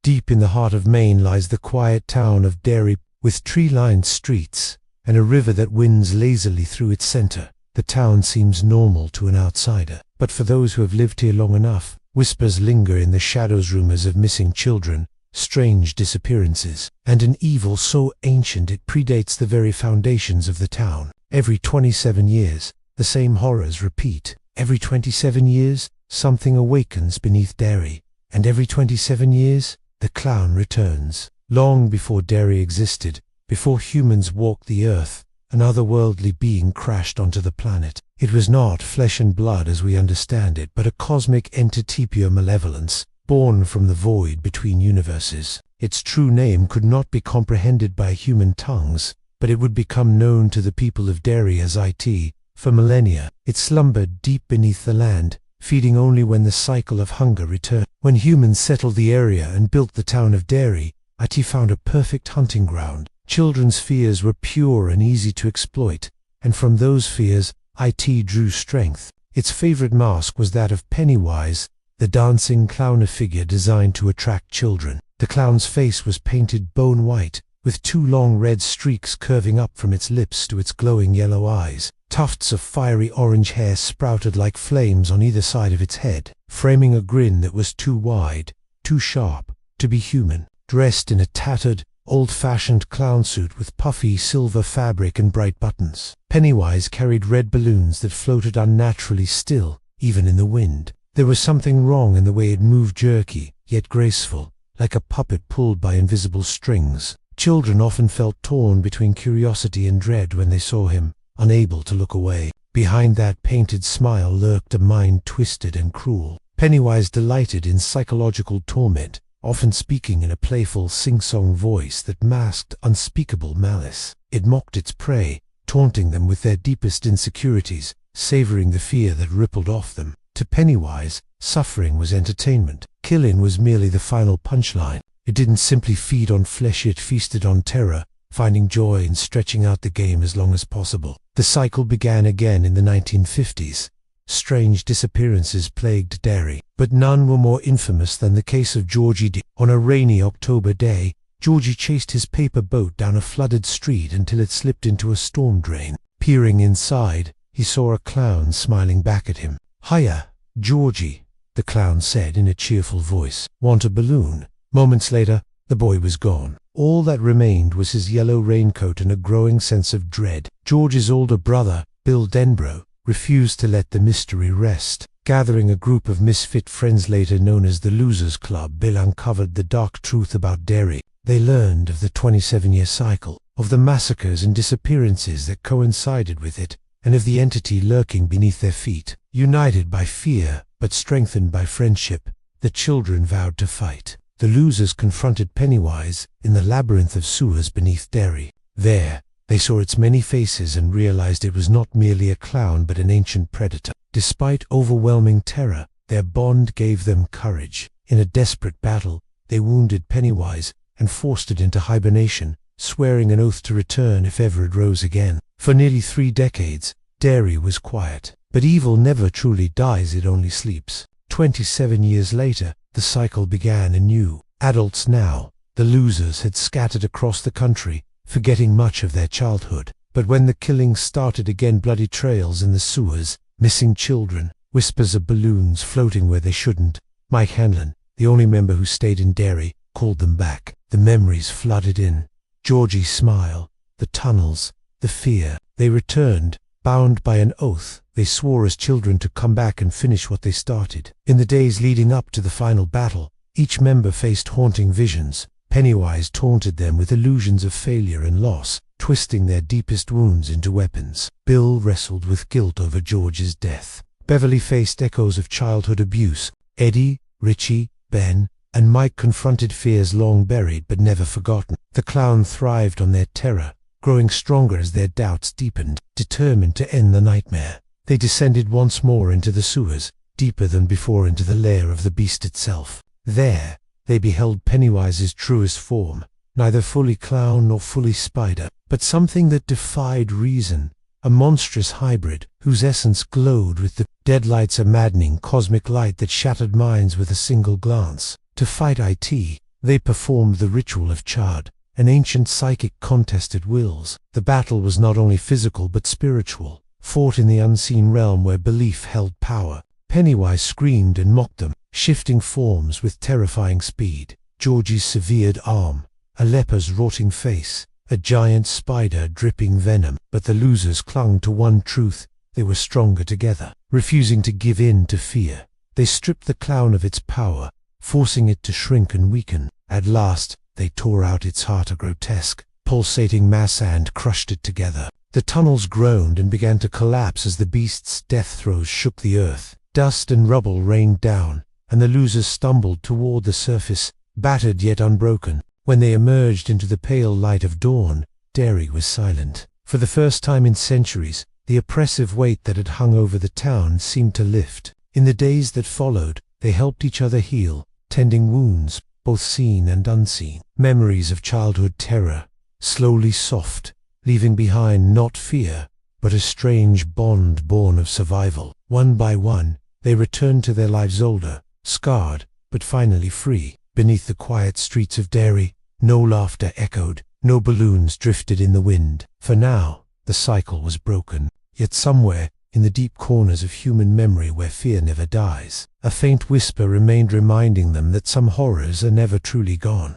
Deep in the heart of Maine lies the quiet town of Derry, with tree-lined streets and a river that winds lazily through its center. The town seems normal to an outsider, but for those who have lived here long enough, whispers linger in the shadows, rumors of missing children, strange disappearances, and an evil so ancient it predates the very foundations of the town. Every 27 years, the same horrors repeat. Every 27 years, something awakens beneath Derry, and every 27 years, the clown returns. Long before Derry existed, before humans walked the earth, an otherworldly being crashed onto the planet. It was not flesh and blood as we understand it, but a cosmic entity, pure malevolence, born from the void between universes. Its true name could not be comprehended by human tongues, but it would become known to the people of Derry as It. For millennia, it slumbered deep beneath the land, feeding only when the cycle of hunger returned. When humans settled the area and built the town of Derry, It found a perfect hunting ground. Children's fears were pure and easy to exploit, and from those fears, It drew strength. Its favorite mask was that of Pennywise, the dancing clown, a figure designed to attract children. The clown's face was painted bone white, with two long red streaks curving up from its lips to its glowing yellow eyes. Tufts of fiery orange hair sprouted like flames on either side of its head, framing a grin that was too wide, too sharp, to be human. Dressed in a tattered, old-fashioned clown suit with puffy silver fabric and bright buttons, Pennywise carried red balloons that floated unnaturally still, even in the wind. There was something wrong in the way it moved, jerky, yet graceful, like a puppet pulled by invisible strings. Children often felt torn between curiosity and dread when they saw him, unable to look away. Behind that painted smile lurked a mind twisted and cruel. Pennywise delighted in psychological torment, often speaking in a playful sing-song voice that masked unspeakable malice. It mocked its prey, taunting them with their deepest insecurities, savoring the fear that rippled off them. To Pennywise, suffering was entertainment. Killing was merely the final punchline. It didn't simply feed on flesh, it feasted on terror, finding joy in stretching out the game as long as possible. The cycle began again in the 1950s. Strange disappearances plagued Derry, but none were more infamous than the case of Georgie Denbrough. On a rainy October day, Georgie chased his paper boat down a flooded street until it slipped into a storm drain. Peering inside, he saw a clown smiling back at him. "Hiya, Georgie," the clown said in a cheerful voice. "Want a balloon?" Moments later, the boy was gone. All that remained was his yellow raincoat and a growing sense of dread. George's older brother, Bill Denbrough, refused to let the mystery rest. Gathering a group of misfit friends later known as the Losers Club, Bill uncovered the dark truth about Derry. They learned of the 27-year cycle, of the massacres and disappearances that coincided with it, and of the entity lurking beneath their feet. United by fear, but strengthened by friendship, the children vowed to fight. The losers confronted Pennywise in the labyrinth of sewers beneath Derry. There, they saw its many faces and realized it was not merely a clown but an ancient predator. Despite overwhelming terror, their bond gave them courage. In a desperate battle, they wounded Pennywise and forced it into hibernation, swearing an oath to return if ever it rose again. For nearly 3 decades, Derry was quiet. But evil never truly dies, it only sleeps. 27 years later, the cycle began anew. Adults now, the losers had scattered across the country, forgetting much of their childhood. But when the killings started again, bloody trails in the sewers, missing children, whispers of balloons floating where they shouldn't, Mike Hanlon, the only member who stayed in Derry, called them back. The memories flooded in. Georgie's smile, the tunnels, the fear. They returned, bound by an oath. They swore as children to come back and finish what they started. In the days leading up to the final battle, each member faced haunting visions. Pennywise taunted them with illusions of failure and loss, twisting their deepest wounds into weapons. Bill wrestled with guilt over George's death. Beverly faced echoes of childhood abuse. Eddie, Richie, Ben, and Mike confronted fears long buried but never forgotten. The clown thrived on their terror, growing stronger as their doubts deepened. Determined to end the nightmare, they descended once more into the sewers, deeper than before into the lair of the beast itself. There, they beheld Pennywise's truest form, neither fully clown nor fully spider, but something that defied reason, a monstrous hybrid whose essence glowed with the deadlights, a maddening cosmic light that shattered minds with a single glance. To fight It, They performed the Ritual of Chüd, an ancient psychic contest at wills. The battle was not only physical but spiritual, fought in the unseen realm where belief held power. Pennywise screamed and mocked them, shifting forms with terrifying speed. Georgie's severed arm, a leper's rotting face, a giant spider dripping venom. But the losers clung to one truth: they were stronger together. Refusing to give in to fear, they stripped the clown of its power, forcing it to shrink and weaken. At last, they tore out its heart, a grotesque, pulsating mass, and crushed it together. The tunnels groaned and began to collapse as the beast's death throes shook the earth. Dust and rubble rained down, and the losers stumbled toward the surface, battered yet unbroken. When they emerged into the pale light of dawn, Derry was silent. For the first time in centuries, the oppressive weight that had hung over the town seemed to lift. In the days that followed, they helped each other heal, tending wounds, both seen and unseen. Memories of childhood terror, slowly soft, leaving behind not fear, but a strange bond born of survival. One by one, they returned to their lives older, scarred, but finally free. Beneath the quiet streets of Derry, no laughter echoed, no balloons drifted in the wind. For now, the cycle was broken. Yet somewhere, in the deep corners of human memory where fear never dies, a faint whisper remained, reminding them that some horrors are never truly gone.